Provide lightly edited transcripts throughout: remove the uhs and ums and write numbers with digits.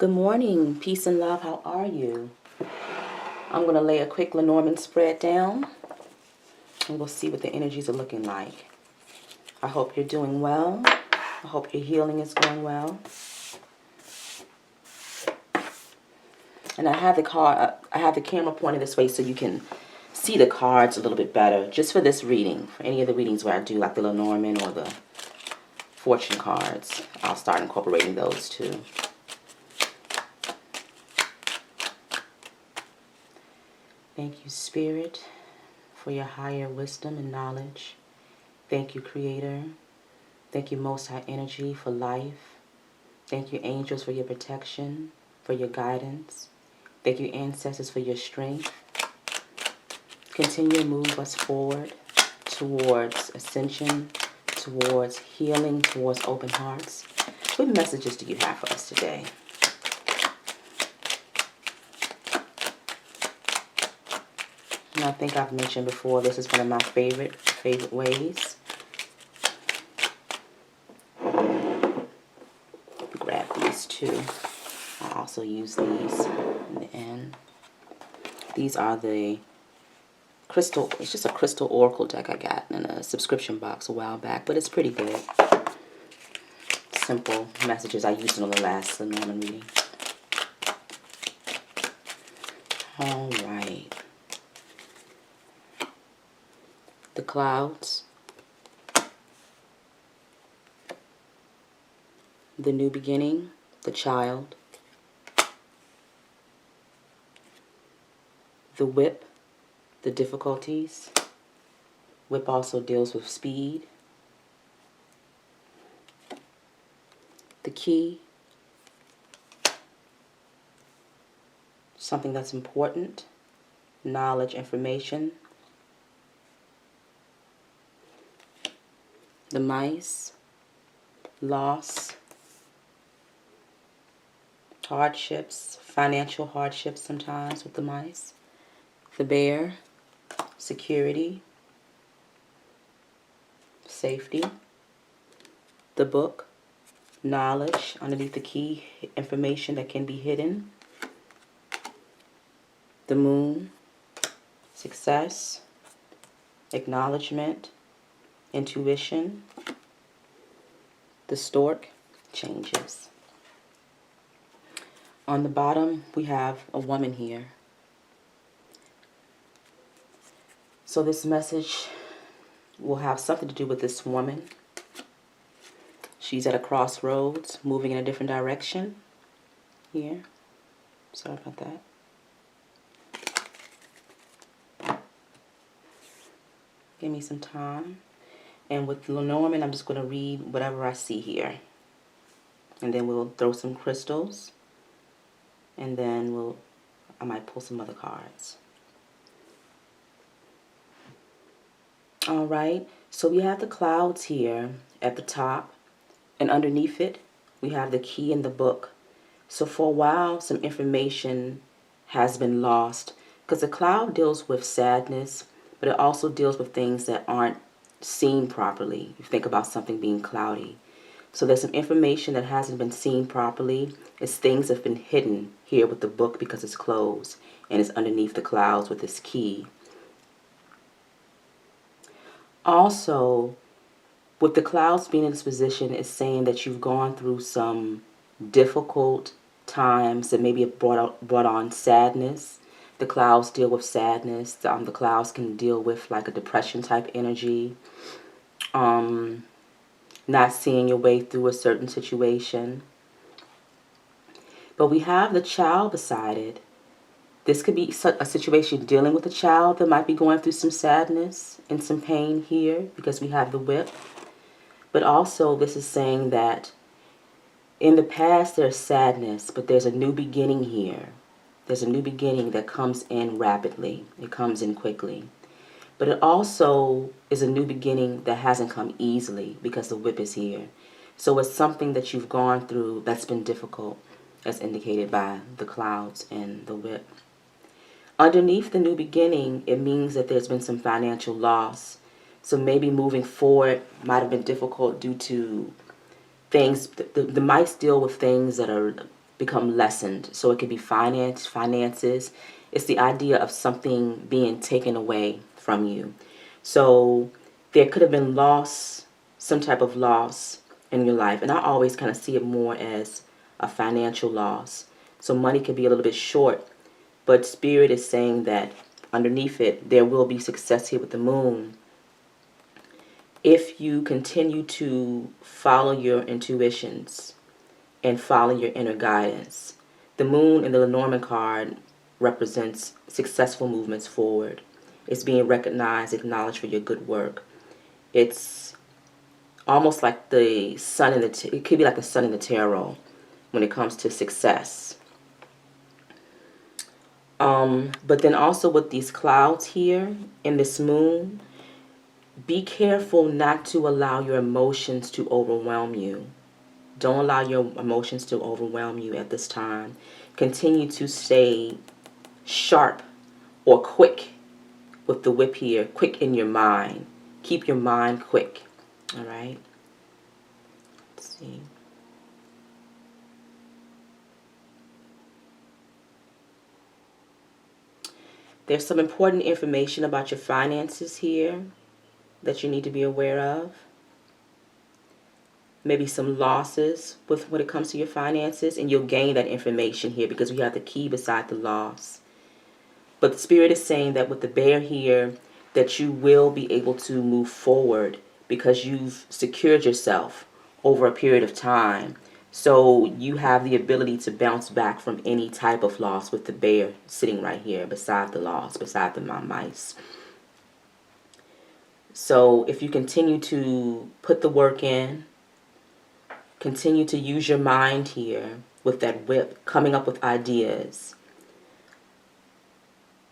Good morning, peace and love. How are you? I'm going to lay a quick Lenormand spread down and we'll see what the energies are looking like. I hope you're doing well. I hope your healing is going well. And I have the camera pointed this way so you can see the cards a little bit better. Just for this reading, for any of the readings where I do like the Lenormand or the fortune cards, I'll start incorporating those too. Thank you, Spirit, for your higher wisdom and knowledge. Thank you, Creator. Thank you, Most High Energy, for life. Thank you, angels, for your protection, for your guidance. Thank you, ancestors, for your strength. Continue to move us forward towards ascension, towards healing, towards open hearts. What messages do you have for us today? And I think I've mentioned before, this is one of my favorite ways. Grab these two. I'll also use these in the end. These are the crystal, it's just a crystal oracle deck I got in a subscription box a while back, but it's pretty good. Simple messages. I used it on the last Lenormand reading. All right. The clouds. The new beginning. The child. The whip. The difficulties. Whip also deals with speed. The key. Something that's important. Knowledge, information. The mice. Loss. Hardships. Financial hardships sometimes with the mice. The bear. Security. Safety. The book. Knowledge. Underneath the key, information that can be hidden. The moon. Success. Acknowledgement. Intuition. The stork. Changes. On the bottom, we have a woman here. So this message will have something to do with this woman. She's at a crossroads, moving in a different direction. Here. Sorry about that. Give me some time. And with Lenormand, I'm just going to read whatever I see here. And then we'll throw some crystals. And then I might pull some other cards. All right. So we have the clouds here at the top. And underneath it, we have the key in the book. So for a while, some information has been lost. Because the cloud deals with sadness, but it also deals with things that aren't seen properly. You think about something being cloudy. So there's some information that hasn't been seen properly. It's things that have been hidden here with the book because it's closed. And it's underneath the clouds with this key. Also, with the clouds being in this position, it's saying that you've gone through some difficult times that maybe have brought on sadness. The clouds deal with sadness. The clouds can deal with like a depression type energy. Not seeing your way through a certain situation. But we have the child beside it. This could be a situation dealing with a child that might be going through some sadness and some pain here because we have the whip. But also this is saying that in the past there's sadness, but there's a new beginning here. There's a new beginning that comes in rapidly. It comes in quickly. But it also is a new beginning that hasn't come easily because the whip is here. So it's something that you've gone through that's been difficult, as indicated by the clouds and the whip. Underneath the new beginning, it means that there's been some financial loss. So maybe moving forward might have been difficult due to things. The mice deal with things that are become lessened. So it could be finances. It's the idea of something being taken away from you. So there could have been loss, some type of loss in your life. And I always kind of see it more as a financial loss. So money could be a little bit short, but Spirit is saying that underneath it, there will be success here with the moon. If you continue to follow your intuitions and follow your inner guidance. The moon in the Lenormand card represents successful movements forward. It's being recognized, acknowledged for your good work. It's almost like the sun in the it could be like the sun in the tarot when it comes to success. But then also with these clouds here in this moon, be careful not to allow your emotions to overwhelm you. Don't allow your emotions to overwhelm you at this time. Continue to stay sharp or quick with the whip here. Quick in your mind. Keep your mind quick. All right. Let's see. There's some important information about your finances here that you need to be aware of. Maybe some losses with when it comes to your finances, and you'll gain that information here because we have the key beside the loss. But the Spirit is saying that with the bear here, that you will be able to move forward because you've secured yourself over a period of time. So you have the ability to bounce back from any type of loss with the bear sitting right here beside the loss, beside the mice. So if you continue to put the work in, continue to use your mind here with that whip, coming up with ideas.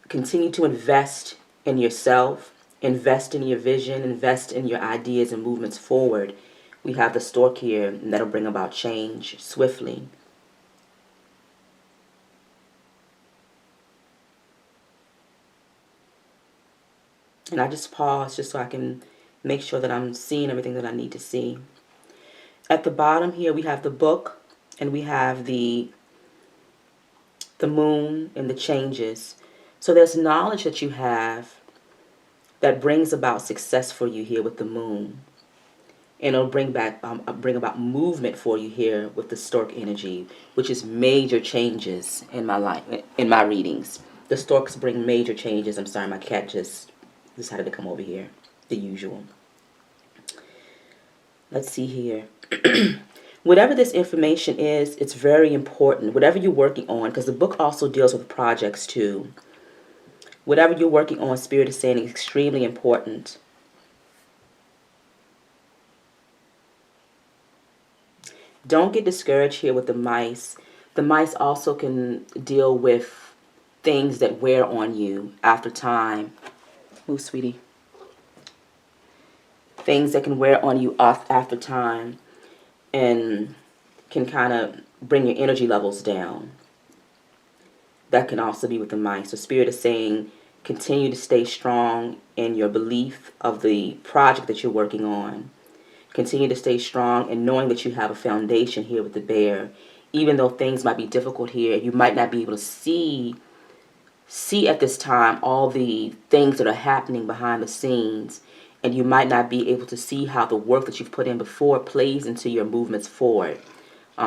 Continue to invest in yourself, invest in your vision, invest in your ideas and movements forward. We have the stork here, and that'll bring about change swiftly. And I just pause just so I can make sure that I'm seeing everything that I need to see. At the bottom here, we have the book, and we have the moon and the changes. So there's knowledge that you have that brings about success for you here with the moon. And it'll bring about movement for you here with the stork energy, which is major changes in my life, in my readings. The storks bring major changes. I'm sorry, my cat just decided to come over here, the usual. Let's see here. Whatever this information is, it's very important. Whatever you're working on, because the book also deals with projects too. Whatever you're working on, Spirit is saying is extremely important. Don't get discouraged here with the mice. The mice also can deal with things that wear on you after time. Ooh, sweetie. Things that can wear on you after time and can kind of bring your energy levels down. That can also be with the mice. So Spirit is saying continue to stay strong in your belief of the project that you're working on. Continue to stay strong and knowing that you have a foundation here with the bear. Even though things might be difficult here, you might not be able to see at this time all the things that are happening behind the scenes. And you might not be able to see how the work that you've put in before plays into your movements forward.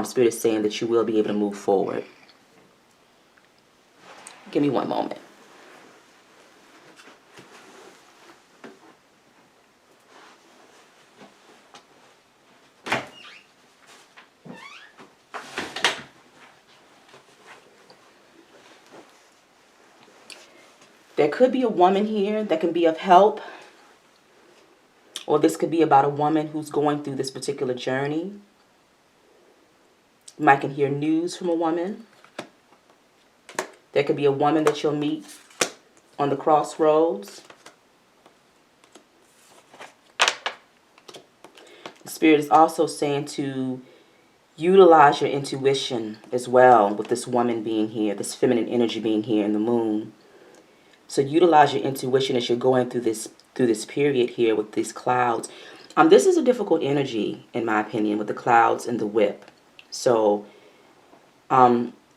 Spirit is saying that you will be able to move forward. Give me one moment. There could be a woman here that can be of help. Or this could be about a woman who's going through this particular journey. You might can hear news from a woman. There could be a woman that you'll meet on the crossroads. The Spirit is also saying to utilize your intuition as well with this woman being here, this feminine energy being here in the moon. So utilize your intuition as you're going through this period here with these clouds. This is a difficult energy, in my opinion, with the clouds and the whip. So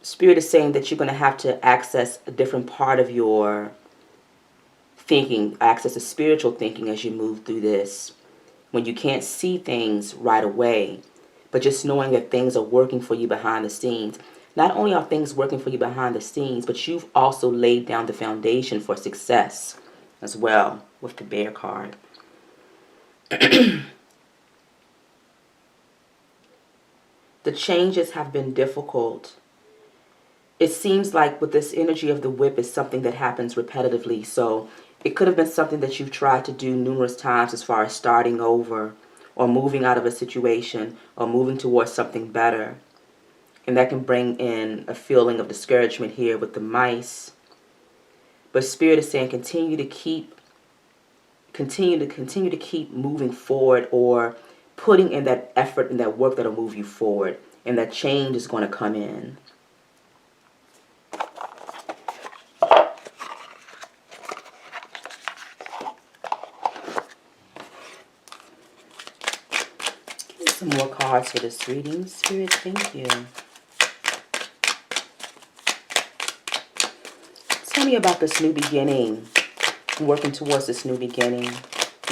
Spirit is saying that you're going to have to access a different part of your thinking, access a spiritual thinking as you move through this. When you can't see things right away, but just knowing that things are working for you behind the scenes. Not only are things working for you behind the scenes, but you've also laid down the foundation for success as well with the Bear card. The changes have been difficult. It seems like with this energy of the whip is something that happens repetitively. So it could have been something that you've tried to do numerous times as far as starting over or moving out of a situation or moving towards something better. And that can bring in a feeling of discouragement here with the mice. But Spirit is saying continue to keep moving forward, or putting in that effort and that work that'll move you forward, and that change is going to come in. Some more cards for this reading. Spirit, thank you. Tell me about this new beginning. Working towards this new beginning.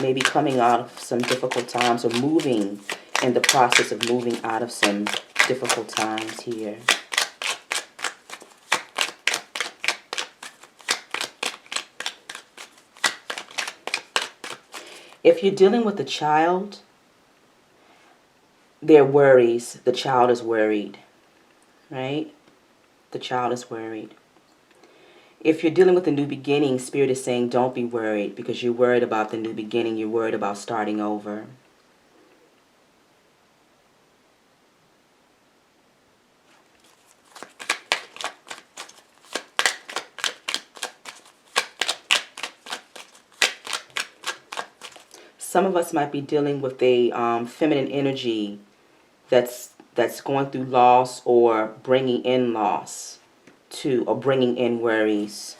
Maybe coming out of some difficult times, or moving in the process of moving out of some difficult times here. If you're dealing with a child, there are worries. The child is worried, right? The child is worried. If you're dealing with a new beginning, Spirit is saying don't be worried, because you're worried about the new beginning. You're worried about starting over. Some of us might be dealing with a feminine energy that's going through loss, or bringing in loss too, or bringing in worries,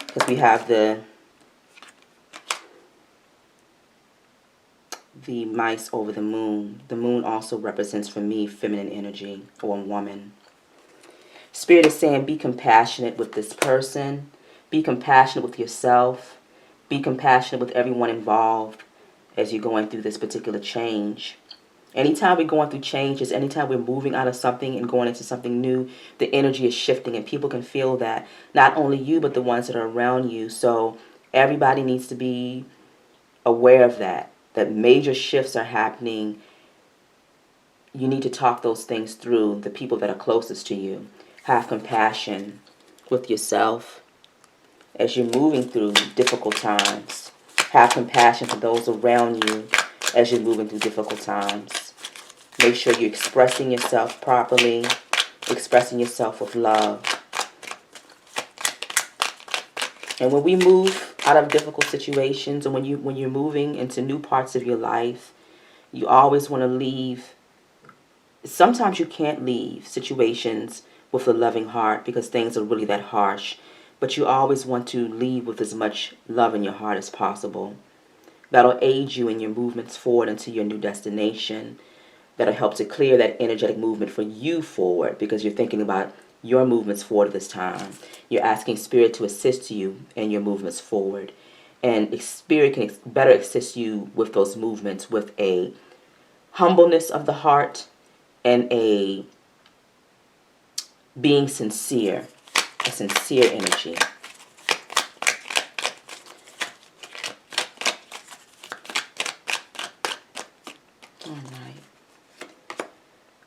because we have the mice over the moon. The moon also represents for me feminine energy, or a woman. Spirit is saying be compassionate with this person, be compassionate with yourself, be compassionate with everyone involved as you're going through this particular change. Anytime we're going through changes, anytime we're moving out of something and going into something new, the energy is shifting, and people can feel that. Not only you, but the ones that are around you. So everybody needs to be aware of that major shifts are happening. You need to talk those things through, the people that are closest to you. Have compassion with yourself as you're moving through difficult times. Have compassion for those around you as you're moving through difficult times. Make sure you're expressing yourself properly, expressing yourself with love. And when we move out of difficult situations, and when you're moving into new parts of your life, you always want to leave. Sometimes you can't leave situations with a loving heart because things are really that harsh. But you always want to leave with as much love in your heart as possible. That'll aid you in your movements forward into your new destination. That'll help to clear that energetic movement for you forward, because you're thinking about your movements forward this time. You're asking Spirit to assist you in your movements forward. And Spirit can better assist you with those movements with a humbleness of the heart and a being sincere, a sincere energy. All right.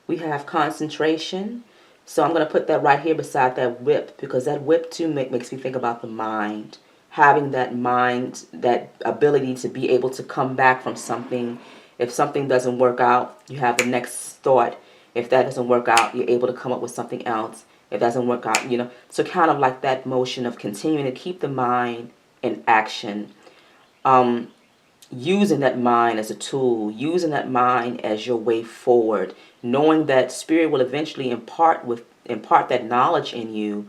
We have concentration. So I'm going to put that right here beside that whip, because that whip too makes me think about the mind. Having that mind, that ability to be able to come back from something. If something doesn't work out, you have the next thought. If that doesn't work out, you're able to come up with something else. If it doesn't work out, so kind of like that motion of continuing to keep the mind in action. Using that mind as a tool, using that mind as your way forward, knowing that Spirit will eventually impart that knowledge in you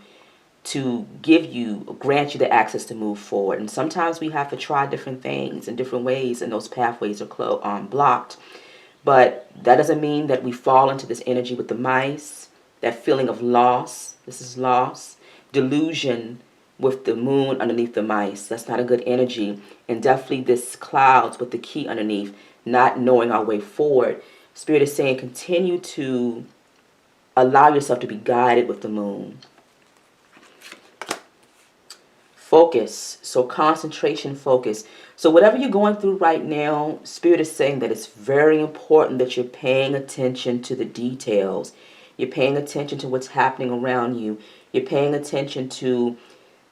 to grant you the access to move forward. And sometimes we have to try different things in different ways, and those pathways are blocked. But that doesn't mean that we fall into this energy with the mice. that feeling of loss. This is loss. Delusion with the moon underneath the mice. That's not a good energy. And definitely this clouds with the key underneath, not knowing our way forward. Spirit is saying continue to allow yourself to be guided with the moon. Focus. So concentration, focus. So whatever you're going through right now, Spirit is saying that it's very important that you're paying attention to the details. You're paying attention to what's happening around you. You're paying attention to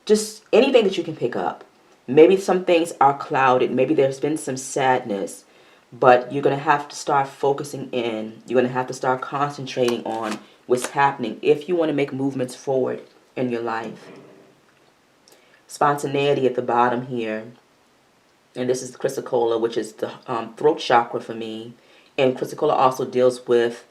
just anything that you can pick up. Maybe some things are clouded. Maybe there's been some sadness. But you're going to have to start focusing in. You're going to have to start concentrating on what's happening if you want to make movements forward in your life. Spontaneity at the bottom here. And this is the chrysocolla, which is the throat chakra for me. And chrysocolla also deals with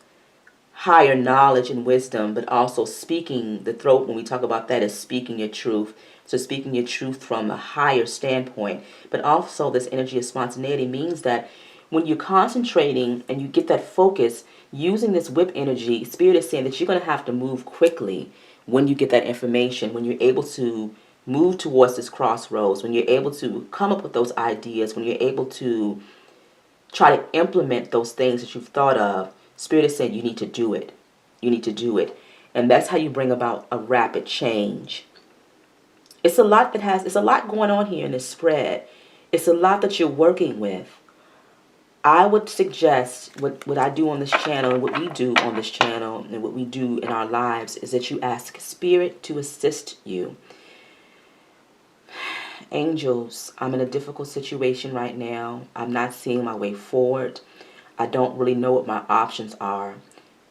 higher knowledge and wisdom, but also speaking. The throat, when we talk about that, is speaking your truth. So speaking your truth from a higher standpoint. But also this energy of spontaneity means that when you're concentrating and you get that focus, using this whip energy, Spirit is saying that you're going to have to move quickly when you get that information, when you're able to move towards this crossroads, when you're able to come up with those ideas, when you're able to try to implement those things that you've thought of. Spirit is saying you need to do it. You need to do it. And that's how you bring about a rapid change. It's a lot going on here in this spread. It's a lot that you're working with. I would suggest what I do on this channel, and what we do on this channel, and what we do in our lives is that you ask Spirit to assist you. Angels, I'm in a difficult situation right now. I'm not seeing my way forward. I don't really know what my options are.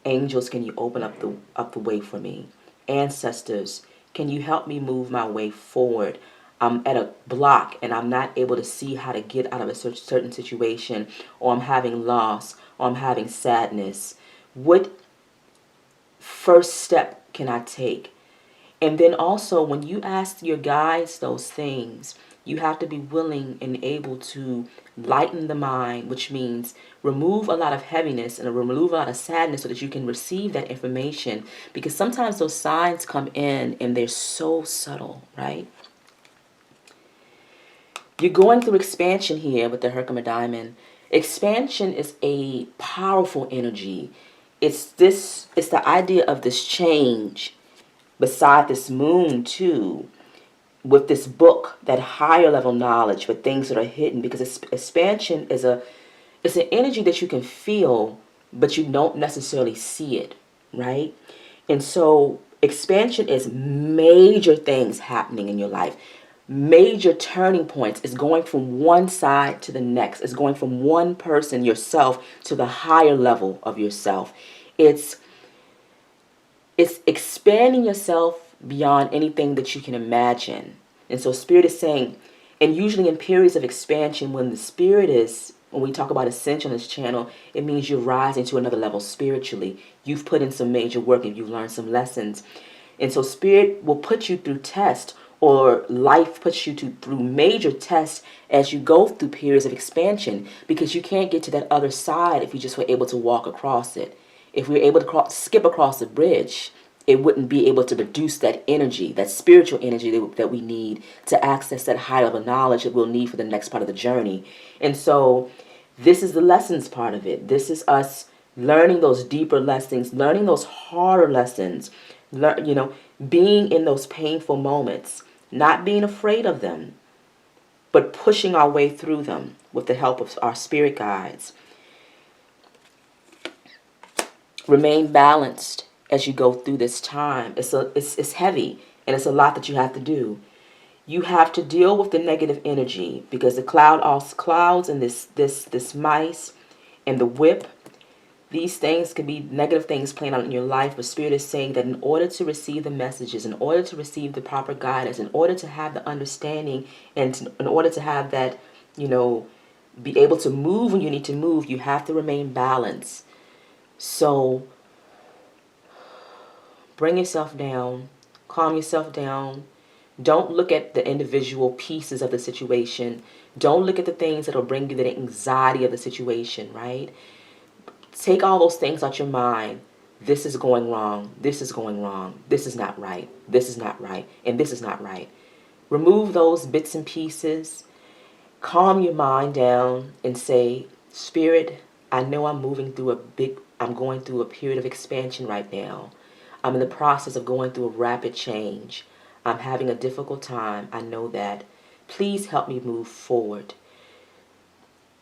Angels, can you open up the way for me? Ancestors, can you help me move my way forward? I'm at a block and I'm not able to see how to get out of a certain situation, or I'm having loss, or I'm having sadness. What first step can I take? And then also, when you ask your guides those things, you have to be willing and able to lighten the mind, which means remove a lot of heaviness and remove a lot of sadness so that you can receive that information. Because sometimes those signs come in and they're so subtle, right? You're going through expansion here with the Herkimer Diamond. Expansion is a powerful energy. It's the idea of this change. Beside this moon too, with this book, that higher level knowledge for things that are hidden, because expansion is it's an energy that you can feel, but you don't necessarily see it, right? And so expansion is major things happening in your life. Major turning points. Is going from one side to the next. It's going from one person, yourself, to the higher level of yourself. It's expanding yourself beyond anything that you can imagine. And so Spirit is saying, and usually in periods of expansion, when we talk about ascension on this channel, it means you're rising to another level spiritually. You've put in some major work and you've learned some lessons. And so Spirit will put you through tests, or life puts you through major tests as you go through periods of expansion, because you can't get to that other side if you just were able to walk across it. If we were able to skip across the bridge, it wouldn't be able to produce that energy, that spiritual energy that we need to access that high level knowledge that we'll need for the next part of the journey. And so this is the lessons part of it. This is us learning those deeper lessons, learning those harder lessons, being in those painful moments, not being afraid of them, but pushing our way through them with the help of our spirit guides. Remain balanced as you go through this time. It's heavy, and it's a lot that you have to do. You have to deal with the negative energy, because the clouds and this mice and the whip, these things could be negative things playing out in your life. But Spirit is saying that in order to receive the messages, in order to receive the proper guidance, in order to have the understanding, and in order to have that, be able to move when you need to move, you have to remain balanced. So bring yourself down, calm yourself down. Don't look at the individual pieces of the situation. Don't look at the things that will bring you the anxiety of the situation, right? Take all those things out your mind. this is going wrong, this is going wrong, this is not right, this is not right, and this is not right. Remove those bits and pieces. Calm your mind down and say, Spirit, I know I'm going through a period of expansion right now. I'm in the process of going through a rapid change. I'm having a difficult time. I know that. Please help me move forward.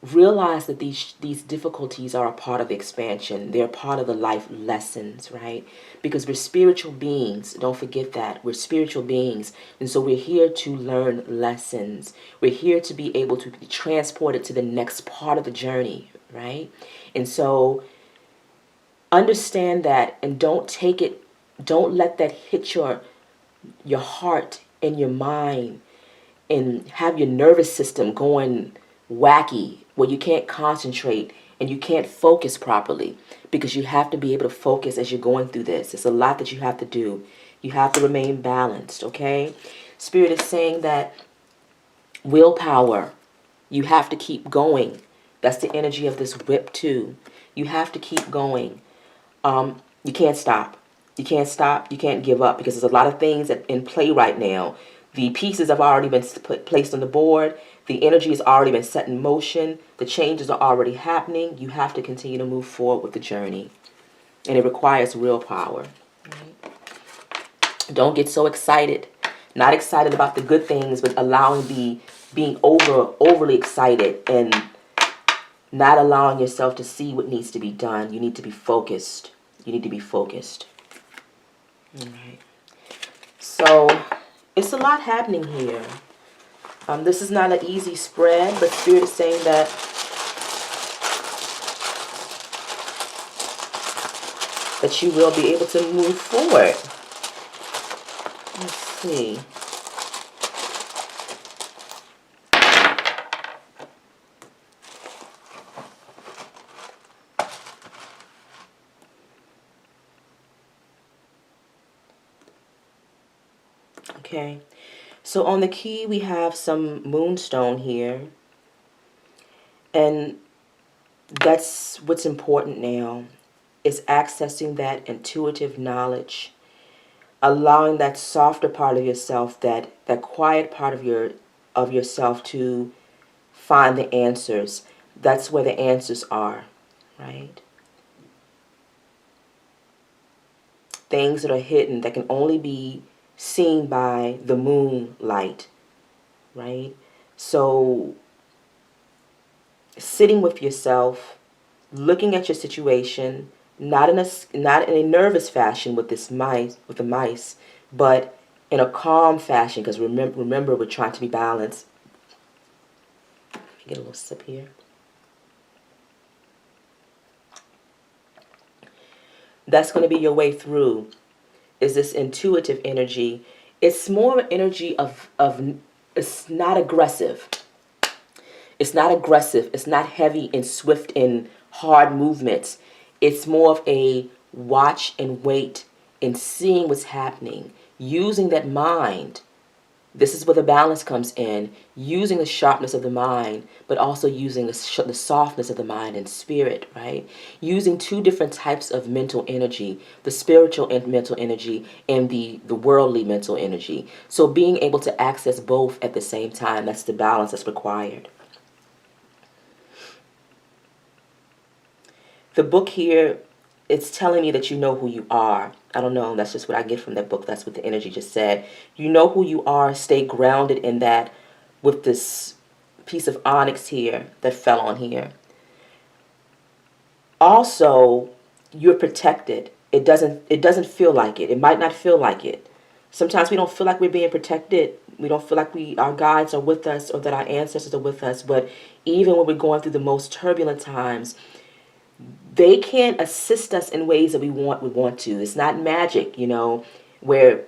Realize that these difficulties are a part of the expansion. They're part of the life lessons, right? Because we're spiritual beings. Don't forget that. We're spiritual beings. And so we're here to learn lessons. We're here to be able to be transported to the next part of the journey, right? And so understand that, and don't let that hit your heart and your mind and have your nervous system going wacky where you can't concentrate and you can't focus properly, because you have to be able to focus as you're going through this. It's a lot that you have to do. You have to remain balanced, okay? Spirit is saying that willpower, you have to keep going. That's the energy of this whip too. You have to keep going. You can't stop. You can't stop. You can't give up, because there's a lot of things in play right now. The pieces have already been placed on the board. The energy has already been set in motion. The changes are already happening. You have to continue to move forward with the journey. And it requires willpower. Right? Don't get so excited. Not excited about the good things, but being overly excited and not allowing yourself to see what needs to be done. You need to be focused. You need to be focused. All right. So it's a lot happening here. This is not an easy spread, but Spirit is saying that you will be able to move forward. Let's see. Okay. So on the key, we have some moonstone here. And that's what's important now, is accessing that intuitive knowledge, allowing that softer part of yourself, that quiet part of yourself to find the answers. That's where the answers are, right? Things that are hidden that can only be seen by the moonlight, right? So sitting with yourself, looking at your situation, not in a nervous fashion with the mice, but in a calm fashion, because remember we're trying to be balanced. Get a little sip here. That's going to be your way through, is this intuitive energy. It's more energy of it's not aggressive. It's not aggressive. It's not heavy and swift and hard movements. It's more of a watch and wait and seeing what's happening. Using that mind. This is where the balance comes in. Using the sharpness of the mind, but also using the softness of the mind and spirit, right? Using two different types of mental energy, the spiritual and mental energy and the worldly mental energy. So being able to access both at the same time, that's the balance that's required. The book here, it's telling me that you know who you are. I don't know. That's just what I get from that book. That's what the energy just said. You know who you are. Stay grounded in that with this piece of onyx here that fell on here. Also, you're protected. It doesn't feel like it. It might not feel like it. Sometimes we don't feel like we're being protected. We don't feel like our guides are with us or that our ancestors are with us. But even when we're going through the most turbulent times, they can't assist us in ways that we want to. It's not magic, where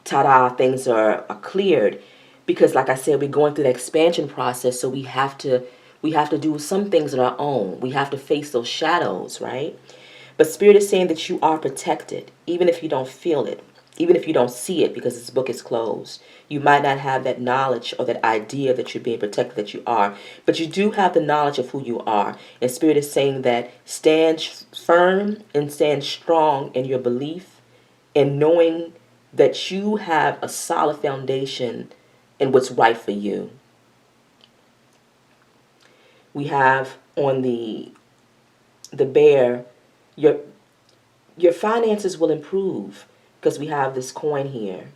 ta-da, things are cleared. Because like I said, we're going through the expansion process, so we have to do some things on our own. We have to face those shadows, right? But Spirit is saying that you are protected, even if you don't feel it. Even if you don't see it because this book is closed, you might not have that knowledge or that idea that you're being protected, that you are. But you do have the knowledge of who you are. And Spirit is saying that stand firm and stand strong in your belief and knowing that you have a solid foundation in what's right for you. We have on the bear, your finances will improve because we have this coin here.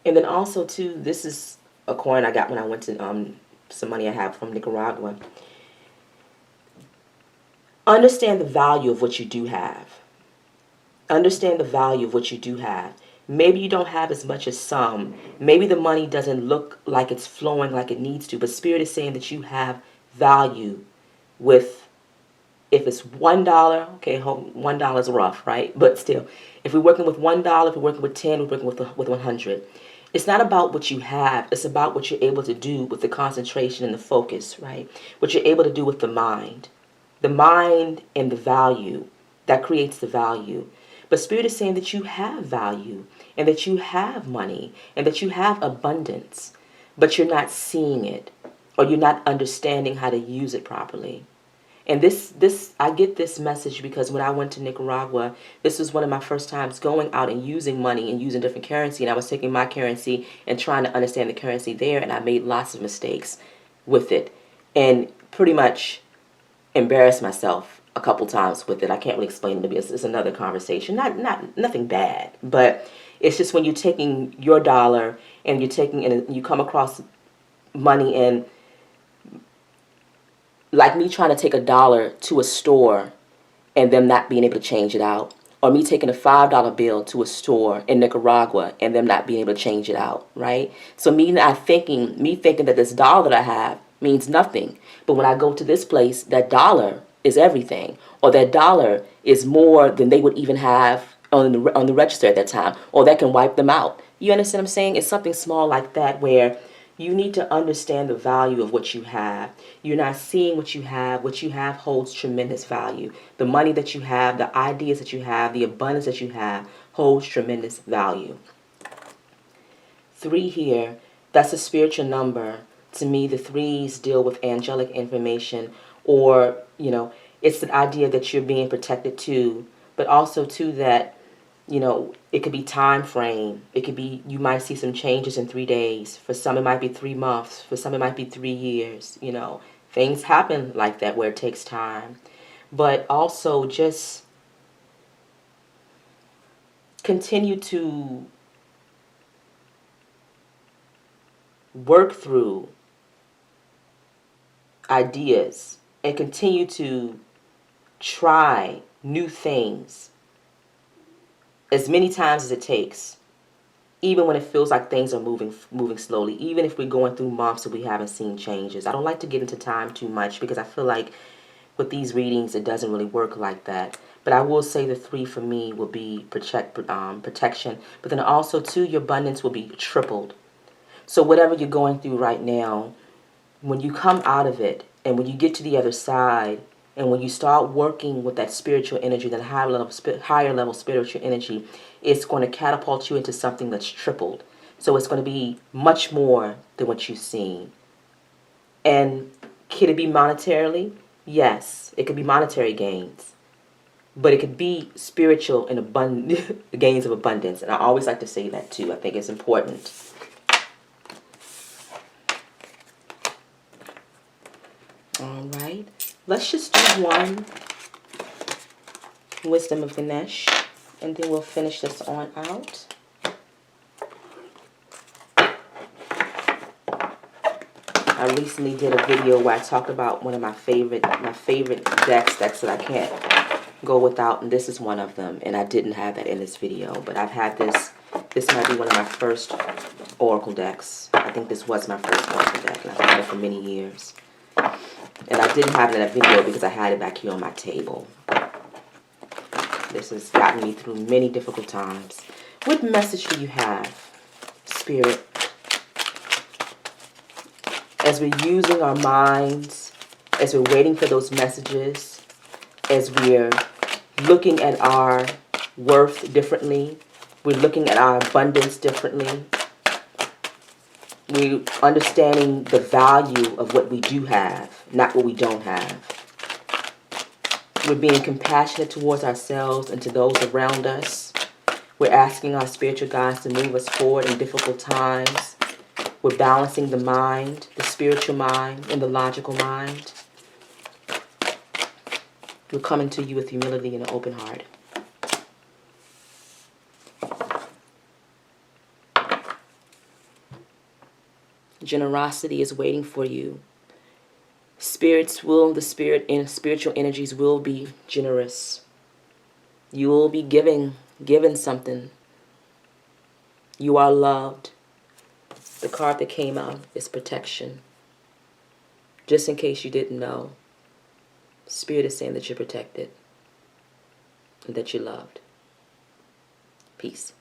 And then also too, this is a coin I got when I went to some money I have from Nicaragua. Understand the value of what you do have. Understand the value of what you do have. Maybe you don't have as much as some. Maybe the money doesn't look like it's flowing like it needs to, but Spirit is saying that you have value with, if it's $1, okay, $1 is rough, right? But still, if we're working with $1, if we're working with 10, we're working with 100. It's not about what you have. It's about what you're able to do with the concentration and the focus, right? What you're able to do with the mind. The mind and the value, that creates the value. But Spirit is saying that you have value and that you have money and that you have abundance, but you're not seeing it or you're not understanding how to use it properly. And this I get this message because when I went to Nicaragua, this was one of my first times going out and using money and using different currency. And I was taking my currency and trying to understand the currency there, and I made lots of mistakes with it and pretty much embarrassed myself a couple times with it. I can't really explain it to me. It's another conversation. Nothing bad, but it's just when you're taking your dollar and you're taking and you come across money, and like me trying to take $1 to a store and them not being able to change it out, or me taking a $5 bill to a store in Nicaragua and them not being able to change it out, right? So me thinking that this dollar that I have means nothing, but when I go to this place, that dollar is everything, or that dollar is more than they would even have on the register at that time, or that can wipe them out. You understand what I'm saying? It's something small like that where you need to understand the value of what you have. You're not seeing what you have. What you have holds tremendous value. The money that you have, the ideas that you have, the abundance that you have holds tremendous value. 3 here, that's a spiritual number. To me, the 3s deal with angelic information, or, it's the idea that you're being protected too, but also too that, it could be time frame. It could be, you might see some changes in 3 days. For some, it might be 3 months. For some, it might be 3 years. Things happen like that where it takes time. But also just continue to work through ideas and continue to try new things as many times as it takes, even when it feels like things are moving slowly, even if we're going through months and we haven't seen changes. I don't like to get into time too much because I feel like with these readings it doesn't really work like that. But I will say the 3 for me will be protection, but then also too, your abundance will be tripled. So whatever you're going through right now, when you come out of it and when you get to the other side, and when you start working with that spiritual energy, that higher level spiritual energy, it's going to catapult you into something that's tripled. So it's going to be much more than what you've seen. And can it be monetarily? Yes, it could be monetary gains. But it could be spiritual and gains of abundance. And I always like to say that too. I think it's important. All right. Let's just do one Wisdom of Ganesh, and then we'll finish this on out. I recently did a video where I talked about one of my favorite decks that I can't go without, and this is one of them. And I didn't have that in this video, but I've had this. This might be one of my first Oracle decks. I think this was my first Oracle deck, and I've had it for many years. And I didn't have it in that video because I had it back here on my table. This has gotten me through many difficult times. What message do you have, Spirit? As we're using our minds, as we're waiting for those messages, as we're looking at our worth differently, We're looking at our abundance differently. We're understanding the value of what we do have, not what we don't have. We're being compassionate towards ourselves and to those around us. We're asking our spiritual guides to move us forward in difficult times. We're balancing the mind, the spiritual mind, and the logical mind. We're coming to you with humility and an open heart. Generosity is waiting for you. The spirit and spiritual energies will be generous. You will be given something. You are loved. The card that came out is protection. Just in case you didn't know, Spirit is saying that you're protected and that you're loved. Peace.